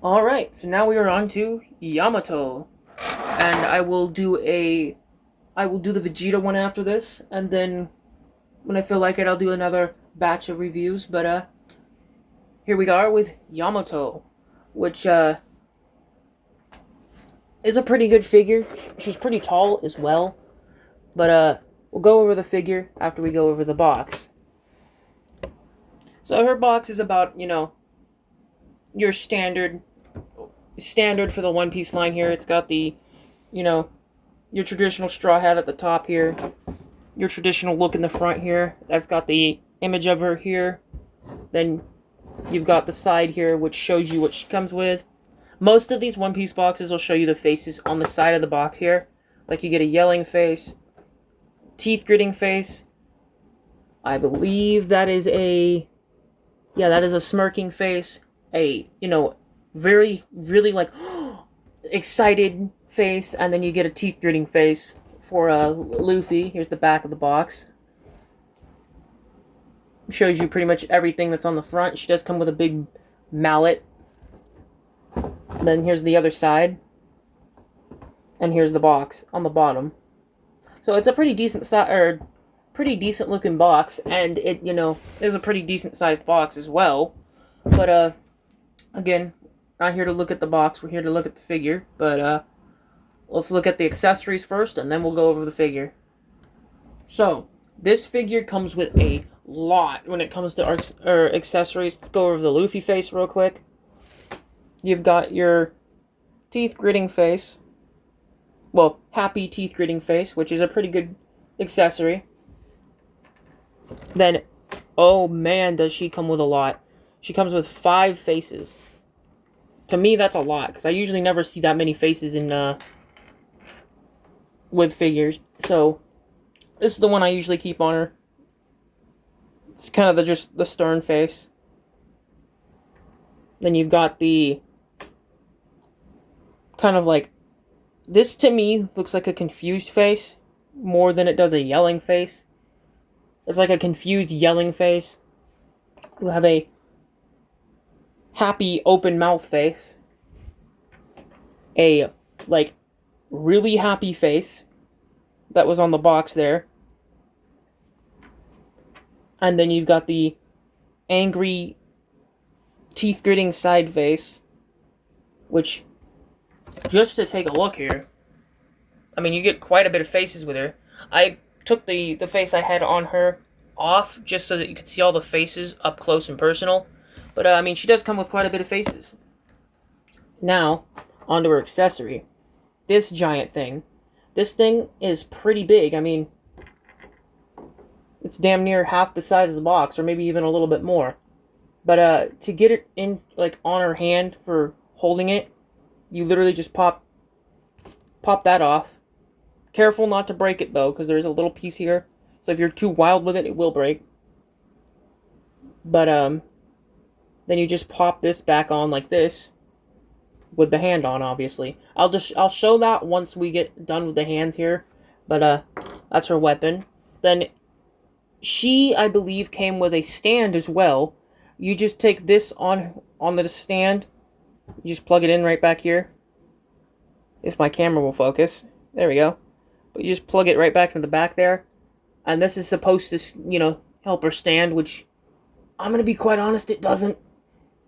Alright, so now we are on to Yamato. And I will do the Vegeta one after this, and then when I feel like it I'll do another batch of reviews, but here we are with Yamato, which is a pretty good figure. She's pretty tall as well. But we'll go over the figure after we go over the box. So her box is about, your standard for the One Piece line here. It's got the, you know, your traditional straw hat at the top here, your traditional look in the front here. That's got the image of her here. Then you've got the side here, which shows you what she comes with. Most of these One Piece boxes will show you the faces on the side of the box here. Like you get a yelling face, teeth gritting face. I believe that is that is a smirking face. Very, really like excited face, and then you get a teeth gritting face for Luffy. Here's the back of the box. Shows you pretty much everything that's on the front. She does come with a big mallet. Then here's the other side. And here's the box on the bottom. So it's a pretty decent pretty decent looking box, and it, is a pretty decent sized box as well. But again, not here to look at the box, we're here to look at the figure. But let's look at the accessories first, and then we'll go over the figure. So, this figure comes with a lot when it comes to accessories. Let's go over the Luffy face real quick. You've got your teeth gritting face. Well, happy teeth gritting face, which is a pretty good accessory. Then, oh man, does she come with a lot. She comes with 5 faces. To me, that's a lot, because I usually never see that many faces in, with figures. So, this is the one I usually keep on her. It's kind of just the stern face. Then you've got the kind of like, this to me looks like a confused face more than it does a yelling face. It's like a confused yelling face. You have a happy open mouth face. A like really happy face that was on the box there. And then you've got the angry teeth gritting side face, which, just to take a look here, I mean, you get quite a bit of faces with her. I took the face I had on her off just so that you could see all the faces up close and personal. But, I mean, she does come with quite a bit of faces. Now, onto her accessory. This giant thing. This thing is pretty big. I mean, it's damn near half the size of the box, or maybe even a little bit more. But, to get it in, like, on her hand for holding it, you literally just pop that off. Careful not to break it, though, because there's a little piece here. So if you're too wild with it, it will break. But, then you just pop this back on like this, with the hand on, obviously. I'll show that once we get done with the hands here. But, that's her weapon. Then, she, I believe, came with a stand as well. You just take this on the stand. You just plug it in right back here. If my camera will focus. There we go. But you just plug it right back into the back there. And this is supposed to, help her stand, which, I'm going to be quite honest, it doesn't.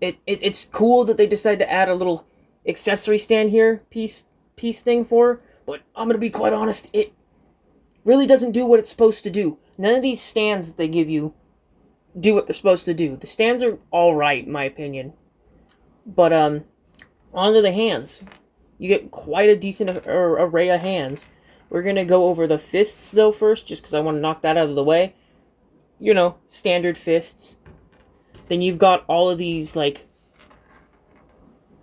It's cool that they decided to add a little accessory stand here, piece thing for her. But I'm going to be quite honest, it really doesn't do what it's supposed to do. None of these stands that they give you do what they're supposed to do. The stands are alright, in my opinion. But, onto the hands. You get quite a decent array of hands. We're going to go over the fists, though, first, just because I want to knock that out of the way. Standard fists. Then you've got all of these, like,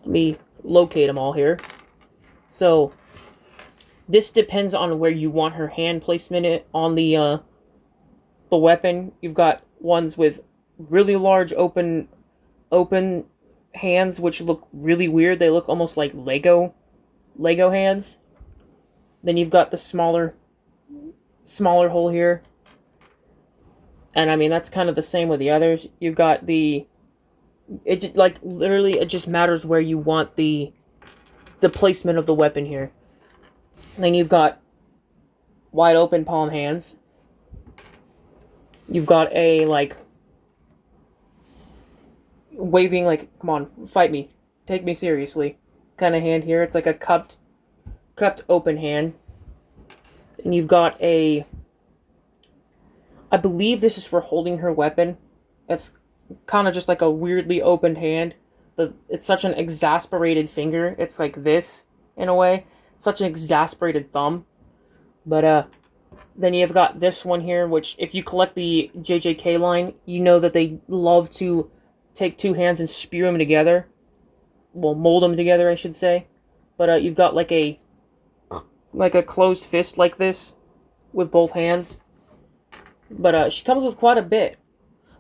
let me locate them all here. So, this depends on where you want her hand placement on the weapon. You've got ones with really large open hands, which look really weird. They look almost like Lego hands. Then you've got the smaller hole here. And I mean, that's kind of the same with the others. You've got the like literally it just matters where you want the placement of the weapon here. And then you've got wide open palm hands. You've got a like waving like come on, fight me. Take me seriously kind of hand here. It's like a cupped open hand. And you've got a I believe this is for holding her weapon. It's kind of just like a weirdly opened hand. It's such an exasperated finger. It's like this in a way. Such an exasperated thumb. But then you've got this one here, which if you collect the JJK line, you know that they love to take two hands and spew them together. Well, mold them together, I should say. But you've got like a closed fist like this with both hands. But she comes with quite a bit.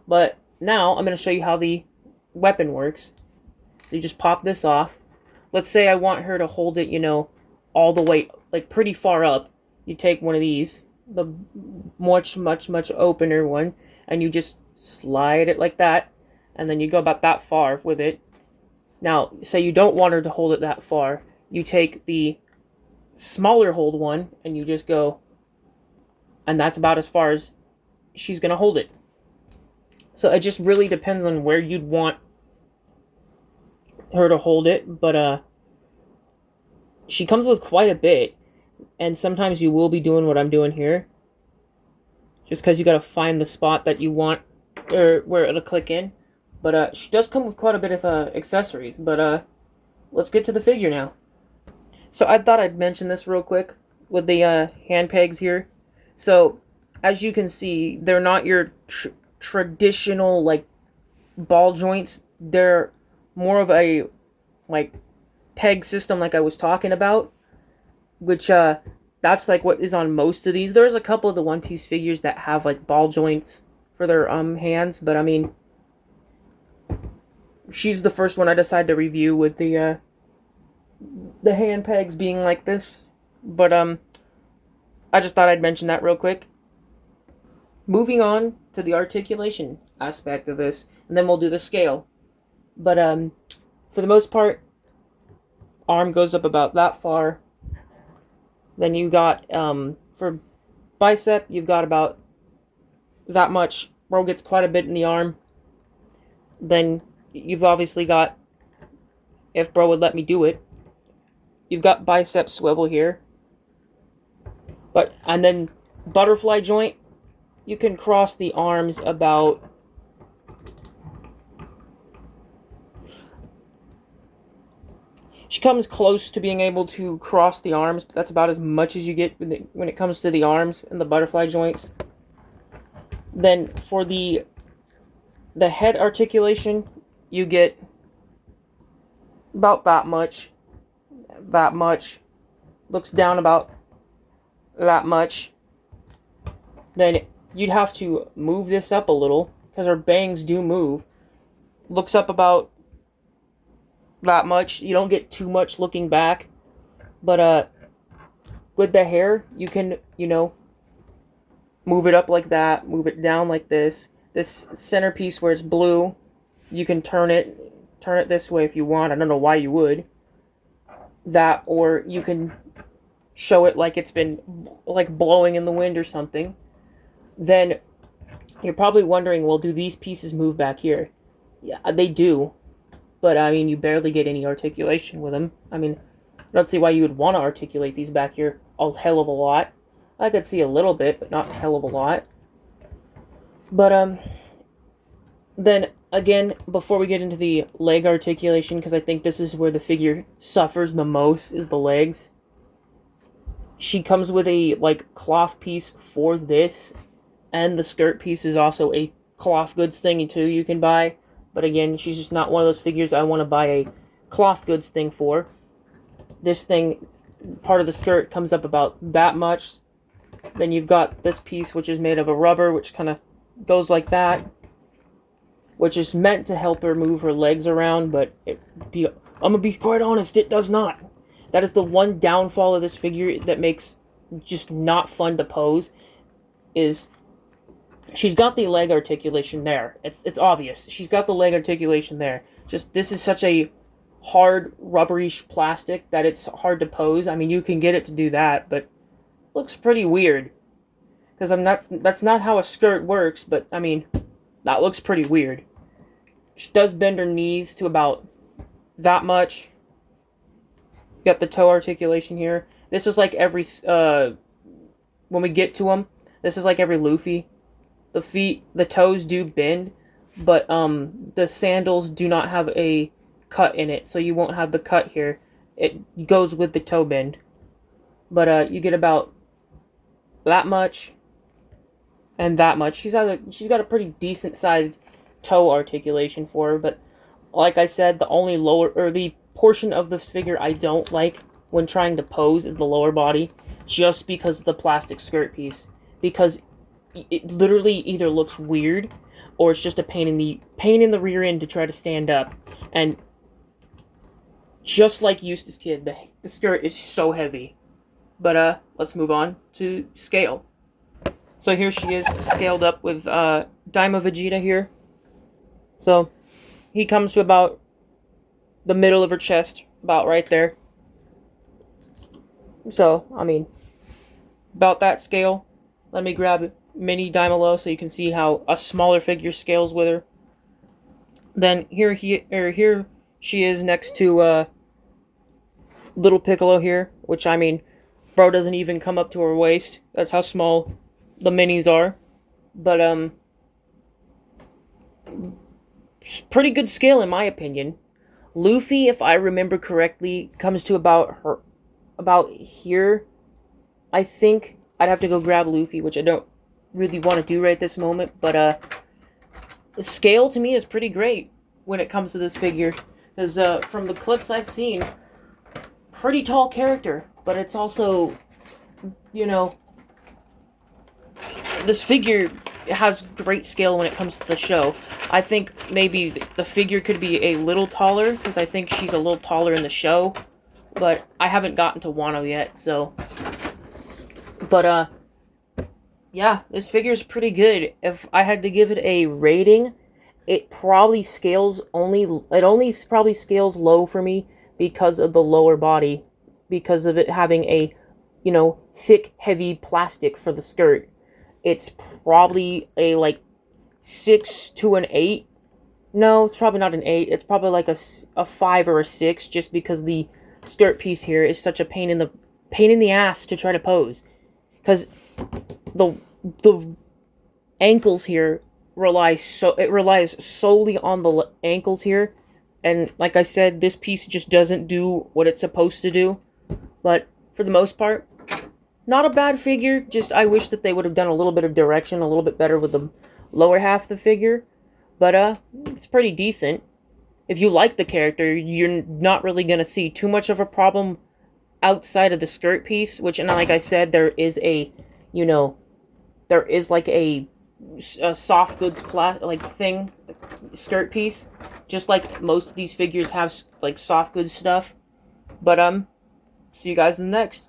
But now I'm going to show you how the weapon works. So you just pop this off. Let's say I want her to hold it, all the way, like pretty far up. You take one of these, the much opener one, and you just slide it like that. And then you go about that far with it. Now, say you don't want her to hold it that far. You take the smaller hold one, and you just go, and that's about as far as she's going to hold it. So it just really depends on where you'd want her to hold it, but she comes with quite a bit, and sometimes you will be doing what I'm doing here, just because you got to find the spot that you want, or where it'll click in. But she does come with quite a bit of accessories. But let's get to the figure now. So I thought I'd mention this real quick with the hand pegs here. So as you can see, they're not your traditional like ball joints. They're more of a like peg system like I was talking about, which that's like what is on most of these. There's a couple of the One Piece figures that have like ball joints for their hands, but I mean, she's the first one I decided to review with the hand pegs being like this. But I just thought I'd mention that real quick. Moving on to the articulation aspect of this, and then we'll do the scale. But for the most part, arm goes up about that far. Then you got for bicep, you've got about that much. Bro gets quite a bit in the arm. Then you've obviously got, if bro would let me do it, you've got bicep swivel here. And then butterfly joint, you can cross the arms about she comes close to being able to cross the arms, but that's about as much as you get when it comes to the arms and the butterfly joints. Then for the head articulation, you get about that much. Looks down about that much. Then you'd have to move this up a little, because her bangs do move. Looks up about that much. You don't get too much looking back. But with the hair, you can, move it up like that, move it down like this. This centerpiece where it's blue, you can turn it this way if you want. I don't know why you would. That, or you can show it like it's been like blowing in the wind or something. Then you're probably wondering, well, do these pieces move back here? Yeah, they do. But I mean, you barely get any articulation with them. I mean, I don't see why you would want to articulate these back here a hell of a lot. I could see a little bit, but not a hell of a lot. But then again, before we get into the leg articulation, because I think this is where the figure suffers the most, is the legs. She comes with a like cloth piece for this, and the skirt piece is also a cloth goods thing too you can buy. But again, she's just not one of those figures I want to buy a cloth goods thing for. This thing, part of the skirt, comes up about that much. Then you've got this piece, which is made of a rubber, which kind of goes like that, which is meant to help her move her legs around, but I'm going to be quite honest, it does not. That is the one downfall of this figure that makes just not fun to pose, is she's got the leg articulation there. It's obvious. She's got the leg articulation there. Just this is such a hard rubbery plastic that it's hard to pose. I mean, you can get it to do that, but it looks pretty weird. Because that's not how a skirt works, but I mean, that looks pretty weird. She does bend her knees to about that much. You got the toe articulation here. This is like every when we get to them, this is like every Luffy. The feet, the toes do bend, but the sandals do not have a cut in it, so you won't have the cut here. It goes with the toe bend. But you get about that much and that much. She's got a pretty decent sized toe articulation for her, but like I said, the only lower or the portion of this figure I don't like when trying to pose is the lower body, just because of the plastic skirt piece. Because it literally either looks weird or it's just a pain in the rear end to try to stand up. And just like Eustace Kid, the skirt is so heavy. But let's move on to scale. So here she is scaled up with Daima Vegeta here. So he comes to about the middle of her chest, about right there. So, I mean, about that scale. Let me grab mini Daimalo so you can see how a smaller figure scales with her. Then here she is next to little Piccolo here, which I mean, bro doesn't even come up to her waist. That's how small the minis are. But pretty good scale in my opinion. Luffy, if I remember correctly, comes to about here. I think I'd have to go grab Luffy, which I don't really want to do right this moment, but the scale to me is pretty great when it comes to this figure, because from the clips I've seen, pretty tall character, but it's also, you know, this figure has great scale when it comes to the show. I think maybe the figure could be a little taller, because I think she's a little taller in the show, but I haven't gotten to Wano yet, so. But yeah, this figure is pretty good. If I had to give it a rating, it probably only probably scales low for me because of the lower body, because of it having a, you know, thick, heavy plastic for the skirt. It's probably a, like, 6 to an 8. No, it's probably not an 8. It's probably like a 5 or a 6, just because the skirt piece here is such a pain in the ass to try to pose. Because the ankles here relies solely on the ankles here. And like I said, this piece just doesn't do what it's supposed to do. But for the most part, not a bad figure, just I wish that they would have done a little bit of direction, a little bit better with the lower half of the figure. But it's pretty decent. If you like the character, you're not really going to see too much of a problem outside of the skirt piece, which, and like I said, there is a, you know, there is like a soft goods skirt piece, just like most of these figures have like soft goods stuff. But see you guys in the next.